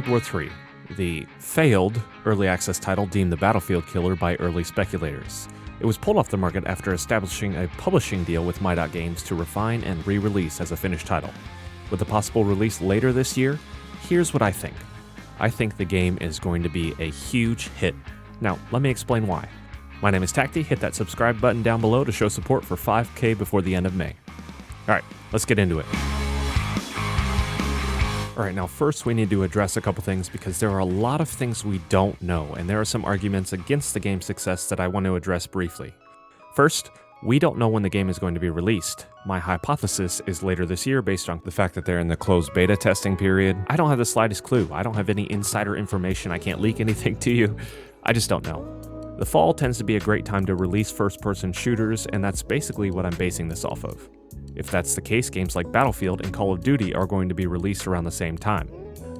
World War III, the failed early access title deemed the Battlefield killer by early speculators. It was pulled off the market after establishing a publishing deal with Games to refine and re-release as a finished title. With a possible release later this year, here's what I think. I think the game is going to be a huge hit. Now, let me explain why. My name is Tacti. Hit that subscribe button down below to show support for 5K before the end of May. Alright, let's get into it. Alright, now first we need to address a couple things because there are a lot of things we don't know, and there are some arguments against the game's success that I want to address briefly. First, we don't know when the game is going to be released. My hypothesis is later this year based on the fact that they're in the closed beta testing period. I don't have the slightest clue. I don't have any insider information. I can't leak anything to you. I just don't know. The fall tends to be a great time to release first-person shooters, and that's basically what I'm basing this off of. If that's the case, games like Battlefield and Call of Duty are going to be released around the same time.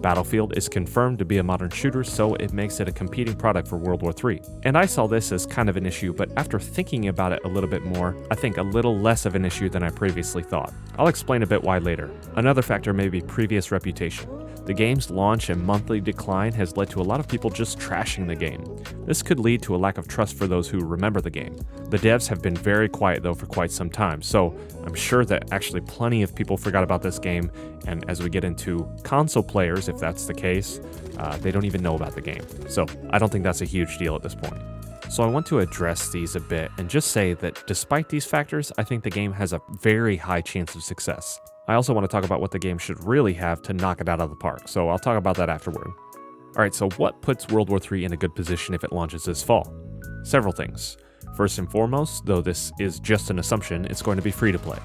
Battlefield is confirmed to be a modern shooter, so it makes it a competing product for World War III. And I saw this as kind of an issue, but after thinking about it a little bit more, I think a little less of an issue than I previously thought. I'll explain a bit why later. Another factor may be previous reputation. The game's launch and monthly decline has led to a lot of people just trashing the game. This could lead to a lack of trust for those who remember the game. The devs have been very quiet though for quite some time, so I'm sure that actually plenty of people forgot about this game, and as we get into console players, if that's the case, they don't even know about the game. So I don't think that's a huge deal at this point. So I want to address these a bit and just say that despite these factors, I think the game has a very high chance of success. I also want to talk about what the game should really have to knock it out of the park, so I'll talk about that afterward. Alright, so what puts World War III in a good position if it launches this fall? Several things. First and foremost, though this is just an assumption, it's going to be free to play.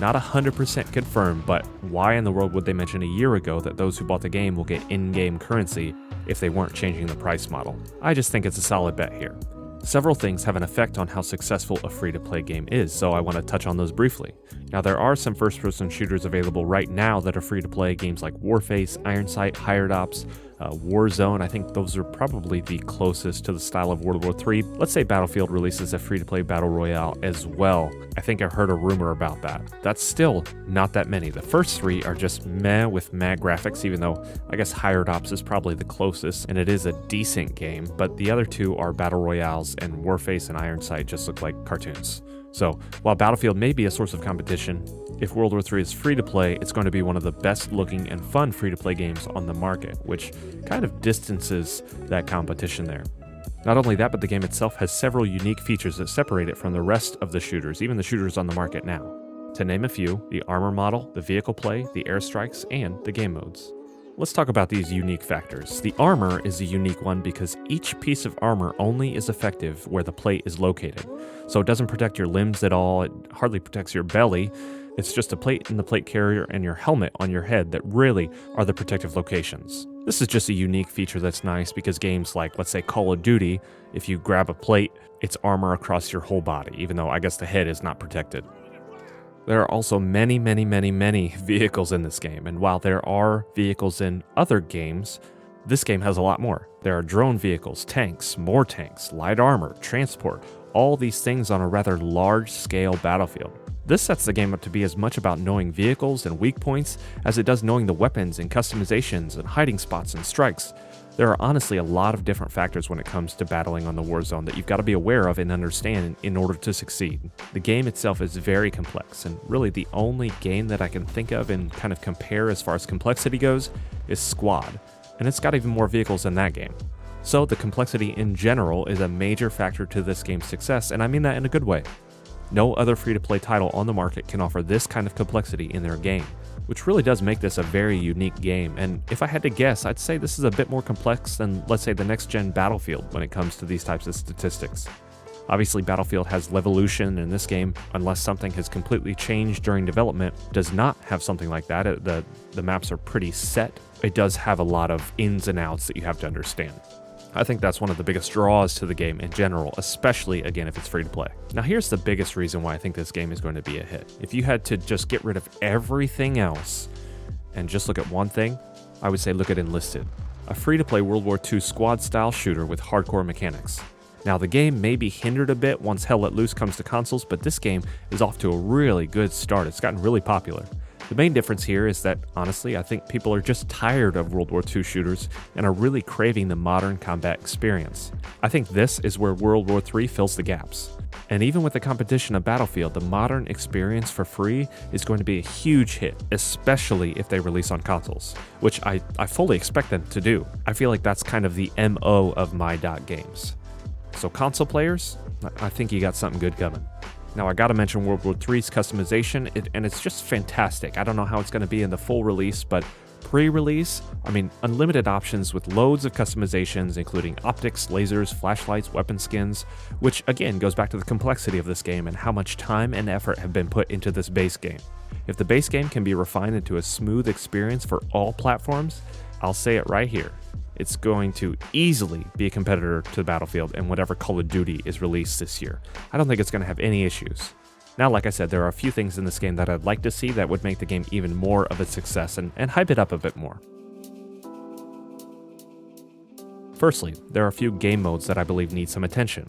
Not 100% confirmed, but why in the world would they mention a year ago that those who bought the game will get in-game currency if they weren't changing the price model? I just think it's a solid bet here. Several things have an effect on how successful a free-to-play game is, so I want to touch on those briefly. Now, there are some first-person shooters available right now that are free-to-play, games like Warface, Iron Sight, Hired Ops, Warzone. I think those are probably the closest to the style of World War III. Let's say Battlefield releases a free-to-play battle royale as well. I think I heard a rumor about that. That's still not that many. The first three are just meh with meh graphics, even though I guess Hired Ops is probably the closest, and it is a decent game, but the other two are battle royales, and Warface and Iron Sight just look like cartoons. So, while Battlefield may be a source of competition, if World War III is free-to-play, it's going to be one of the best-looking and fun free-to-play games on the market, which kind of distances that competition there. Not only that, but the game itself has several unique features that separate it from the rest of the shooters, even the shooters on the market now. To name a few, the armor model, the vehicle play, the airstrikes, and the game modes. Let's talk about these unique factors. The armor is a unique one because each piece of armor only is effective where the plate is located. So it doesn't protect your limbs at all, it hardly protects your belly. It's just a plate in the plate carrier and your helmet on your head that really are the protective locations. This is just a unique feature that's nice because games like, let's say, Call of Duty, if you grab a plate, it's armor across your whole body, even though I guess the head is not protected. There are also many vehicles in this game, and while there are vehicles in other games, this game has a lot more. There are drone vehicles, tanks, more tanks, light armor, transport, all these things on a rather large-scale battlefield. This sets the game up to be as much about knowing vehicles and weak points as it does knowing the weapons and customizations and hiding spots and strikes. There are honestly a lot of different factors when it comes to battling on the Warzone that you've got to be aware of and understand in order to succeed. The game itself is very complex, and really the only game that I can think of and kind of compare as far as complexity goes is Squad, and it's got even more vehicles than that game. So the complexity in general is a major factor to this game's success, and I mean that in a good way. No other free-to-play title on the market can offer this kind of complexity in their game, which really does make this a very unique game, and if I had to guess, I'd say this is a bit more complex than, let's say, the next-gen Battlefield when it comes to these types of statistics. Obviously, Battlefield has Levolution, and this game, unless something has completely changed during development, does not have something like that. The maps are pretty set. It does have a lot of ins and outs that you have to understand. I think that's one of the biggest draws to the game in general, especially, again, if it's free to play. Now, here's the biggest reason why I think this game is going to be a hit. If you had to just get rid of everything else and just look at one thing, I would say look at Enlisted, a free-to-play World War II squad-style shooter with hardcore mechanics. Now, the game may be hindered a bit once Hell Let Loose comes to consoles, but this game is off to a really good start. It's gotten really popular. The main difference here is that, honestly, I think people are just tired of World War II shooters and are really craving the modern combat experience. I think this is where World War III fills the gaps. And even with the competition of Battlefield, the modern experience for free is going to be a huge hit, especially if they release on consoles, which I fully expect them to do. I feel like that's kind of the MO of my.games. So console players, I think you got something good coming. Now, I gotta mention World War III's customization, and it's just fantastic. I don't know how it's gonna be in the full release, but pre-release, unlimited options with loads of customizations, including optics, lasers, flashlights, weapon skins, which again goes back to the complexity of this game and how much time and effort have been put into this base game. If the base game can be refined into a smooth experience for all platforms, I'll say it right here. It's going to easily be a competitor to Battlefield and whatever Call of Duty is released this year. I don't think it's going to have any issues. Now, like I said, there are a few things in this game that I'd like to see that would make the game even more of a success and hype it up a bit more. Firstly, there are a few game modes that I believe need some attention.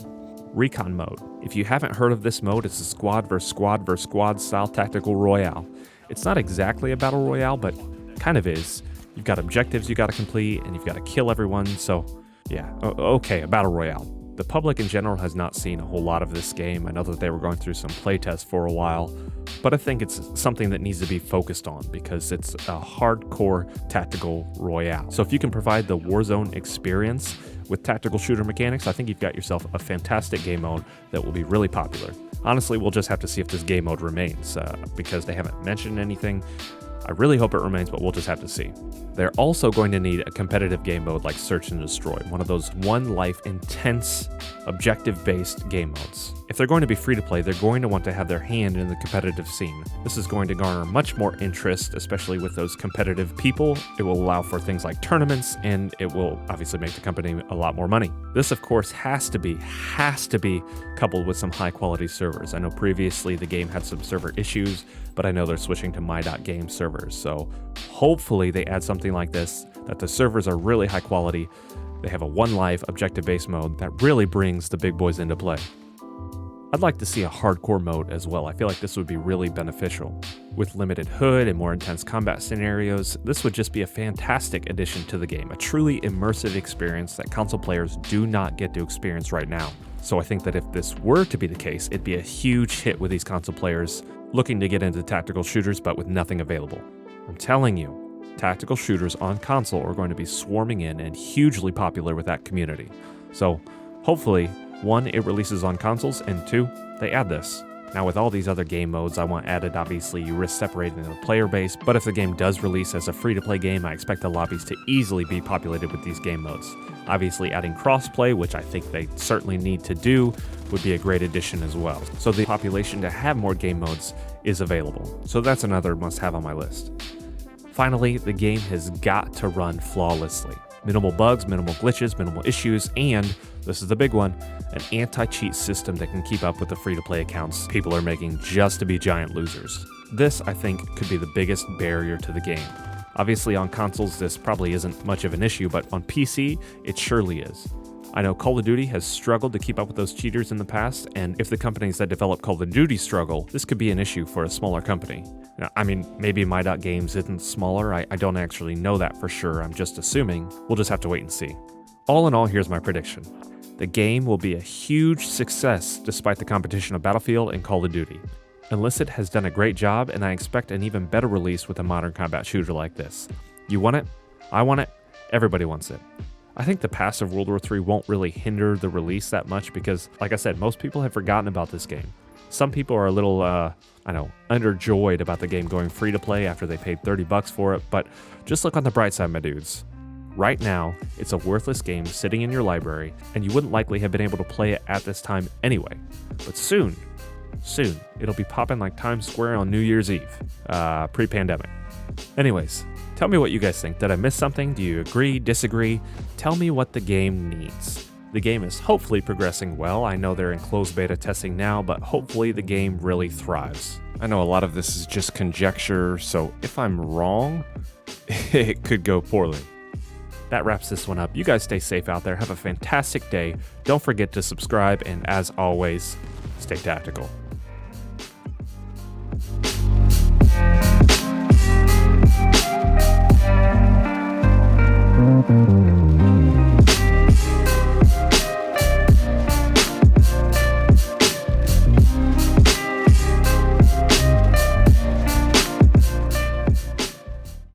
Recon mode. If you haven't heard of this mode, it's a squad versus squad style tactical royale. It's not exactly a battle royale, but kind of is. You've got objectives you got to complete, and you've got to kill everyone, so yeah, okay, a battle royale. The public in general has not seen a whole lot of this game. I know that they were going through some playtests for a while, but I think it's something that needs to be focused on because it's a hardcore tactical royale. So if you can provide the Warzone experience with tactical shooter mechanics, I think you've got yourself a fantastic game mode that will be really popular. Honestly, we'll just have to see if this game mode remains because they haven't mentioned anything. I really hope it remains, but we'll just have to see. They're also going to need a competitive game mode like Search and Destroy, one of those one-life, intense, objective-based game modes. If they're going to be free-to-play, they're going to want to have their hand in the competitive scene. This is going to garner much more interest, especially with those competitive people. It will allow for things like tournaments, and it will obviously make the company a lot more money. This, of course, has to be coupled with some high-quality servers. I know previously the game had some server issues, but I know they're switching to my.game servers, so hopefully they add something like this, that the servers are really high quality, they have a one-life objective-based mode that really brings the big boys into play. I'd like to see a hardcore mode as well. I feel like this would be really beneficial. With limited HUD and more intense combat scenarios, this would just be a fantastic addition to the game, a truly immersive experience that console players do not get to experience right now. So I think that if this were to be the case, it'd be a huge hit with these console players looking to get into tactical shooters but with nothing available. I'm telling you, tactical shooters on console are going to be swarming in and hugely popular with that community. So hopefully, 1, it releases on consoles, and 2, they add this. Now with all these other game modes I want added, obviously you risk separating the player base, but if the game does release as a free-to-play game, I expect the lobbies to easily be populated with these game modes. Obviously adding crossplay, which I think they certainly need to do, would be a great addition as well. So the population to have more game modes is available. So that's another must-have on my list. Finally, the game has got to run flawlessly. Minimal bugs, minimal glitches, minimal issues, and, this is the big one, an anti-cheat system that can keep up with the free-to-play accounts people are making just to be giant losers. This, I think, could be the biggest barrier to the game. Obviously on consoles this probably isn't much of an issue, but on PC it surely is. I know Call of Duty has struggled to keep up with those cheaters in the past, and if the companies that develop Call of Duty struggle, this could be an issue for a smaller company. Now, maybe my.games isn't smaller, I don't actually know that for sure, I'm just assuming. We'll just have to wait and see. All in all, here's my prediction. The game will be a huge success despite the competition of Battlefield and Call of Duty. Enlisted has done a great job, and I expect an even better release with a modern combat shooter like this. You want it? I want it. Everybody wants it. I think the past of World War III won't really hinder the release that much because, like I said, most people have forgotten about this game. Some people are a little, underjoyed about the game going free to play after they paid $30 for it, but just look on the bright side, my dudes. Right now, it's a worthless game sitting in your library, and you wouldn't likely have been able to play it at this time anyway. But soon, it'll be popping like Times Square on New Year's Eve, pre-pandemic. Anyways, tell me what you guys think. Did I miss something? Do you agree, disagree? Tell me what the game needs. The game is hopefully progressing well. I know they're in closed beta testing now, but hopefully the game really thrives. I know a lot of this is just conjecture, so if I'm wrong, it could go poorly. That wraps this one up. You guys stay safe out there. Have a fantastic day. Don't forget to subscribe, and as always, stay tactical.